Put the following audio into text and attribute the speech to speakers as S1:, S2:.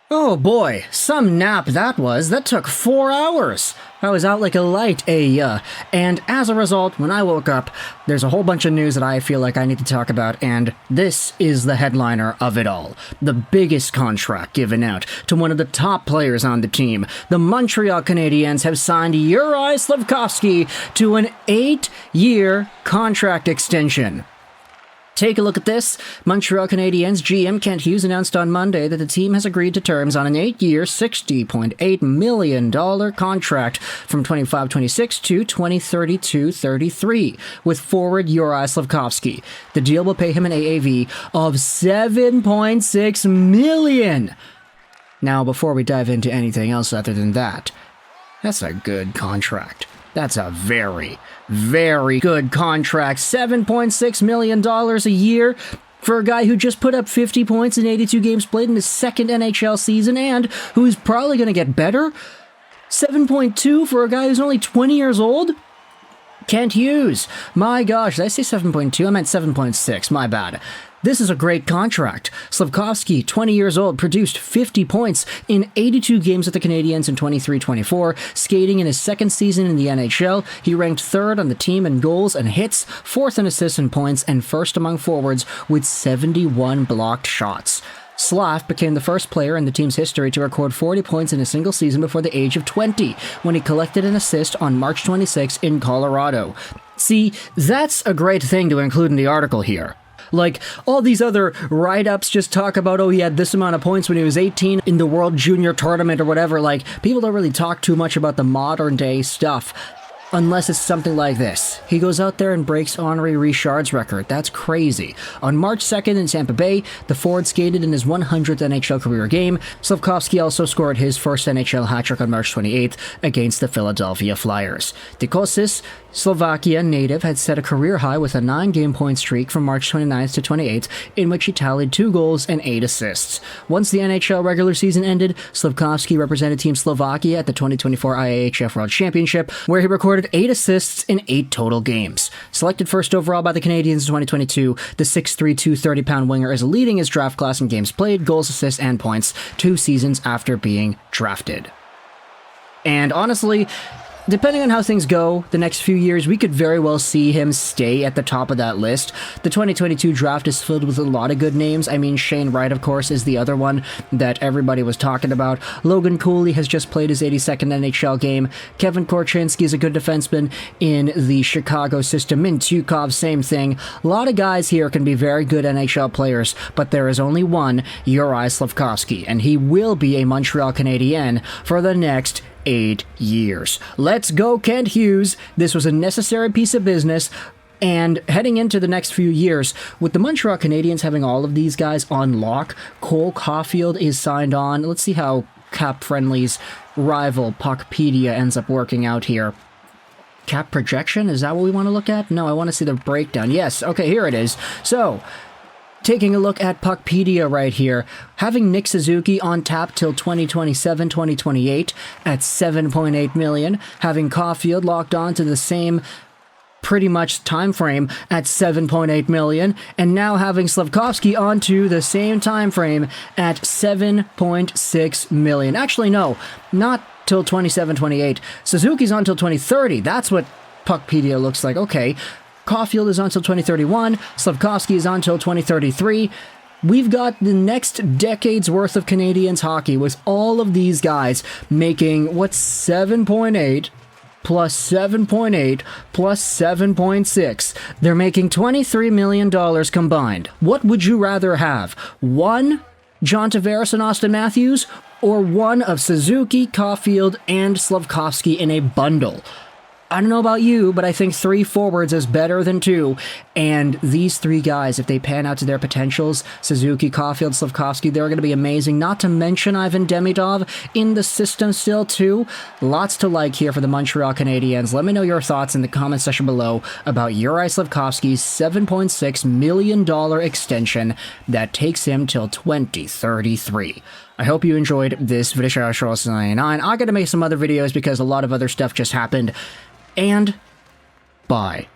S1: Oh boy, some nap that was. That took 4 hours. I was out like a light, and as a result, when I woke up, there's a whole bunch of news that I feel like I need to talk about, and this is the headliner of it all. The biggest contract given out to one of the top players on the team. The Montreal Canadiens have signed Juraj Slafkovsky to an 8-year contract extension. Take a look at this. Montreal Canadiens GM Kent Hughes announced on Monday that the team has agreed to terms on an 8-year, $60.8 million contract from 25-26 to 2032-33 with forward Juraj Slafkovsky. The deal will pay him an AAV of $7.6 million. Now, before we dive into anything else other than that, that's a good contract. That's a very, very good contract. $7.6 million a year for a guy who just put up 50 points in 82 games played in his second NHL season and who's probably going to get better. 7.2 for a guy who's only 20 years old? Kent Hughes. My gosh, did I say 7.2? I meant 7.6. My bad. This is a great contract. Slafkovsky, 20 years old, produced 50 points in 82 games with the Canadiens in 23-24. Skating in his second season in the NHL, he ranked third on the team in goals and hits, fourth in assists and points, and first among forwards with 71 blocked shots. Slav became the first player in the team's history to record 40 points in a single season before the age of 20, when he collected an assist on March 26 in Colorado. See, that's a great thing to include in the article here. Like, all these other write-ups just talk about, oh, he had this amount of points when he was 18 in the World Junior Tournament or whatever. Like, people don't really talk too much about the modern-day stuff. Unless it's something like this. He goes out there and breaks Henri Richard's record. That's crazy. On March 2nd in Tampa Bay, the forward skated in his 100th NHL career game. Slafkovsky also scored his first NHL hat-trick on March 28th against the Philadelphia Flyers. Dickinson, Slovakia native, had set a career high with a 9-game point streak from March 29th to 28th, in which he tallied 2 goals and 8 assists. Once the NHL regular season ended, Slafkovsky represented Team Slovakia at the 2024 IIHF World Championship, where he recorded 8 assists in 8 total games. Selected first overall by the Canadiens in 2022, the 6'3", 230-pound winger is leading his draft class in games played, goals, assists, and points 2 seasons after being drafted. And honestly, depending on how things go the next few years, we could very well see him stay at the top of that list. The 2022 draft is filled with a lot of good names. I mean, Shane Wright, of course, is the other one that everybody was talking about. Logan Cooley has just played his 82nd NHL game. Kevin Korchinski is a good defenseman in the Chicago system. Mintyukov, same thing. A lot of guys here can be very good NHL players, but there is only one, Juraj Slafkovsky, and he will be a Montreal Canadien for the next 8 years. Let's go, Kent Hughes. This was a necessary piece of business. And heading into the next few years, with the Montreal Canadiens having all of these guys on lock, Cole Caulfield is signed on. Let's see how Cap Friendly's rival Puckpedia ends up working out here. Cap projection? Is that what we want to look at? No, I want to see the breakdown. Yes, okay, here it is. So, taking a look at Puckpedia right here, having Nick Suzuki on tap till 2027-2028 at $7.8 million, having Caulfield locked on to the same pretty much time frame at $7.8 million, and now having Slafkovsky onto the same time frame at $7.6 million. Actually, no, not till 27-28. Suzuki's on till 2030. That's what Puckpedia looks like. Okay. Caulfield is on until 2031, Slafkovsky is on until 2033. We've got the next decade's worth of Canadiens hockey with all of these guys making, what's 7.8 plus 7.8 plus 7.6. They're making $23 million combined. What would you rather have? One John Tavares and Austin Matthews, or one of Suzuki, Caulfield, and Slafkovsky in a bundle? I don't know about you, but I think 3 forwards is better than 2, and these 3 guys, if they pan out to their potentials, Suzuki, Caulfield, Slafkovsky, they're going to be amazing, not to mention Ivan Demidov in the system still, too. Lots to like here for the Montreal Canadiens. Let me know your thoughts in the comment section below about Juraj Slafkovsky's $7.6 million extension that takes him till 2033. I hope you enjoyed this video. I'm going to make some other videos because a lot of other stuff just happened. And bye.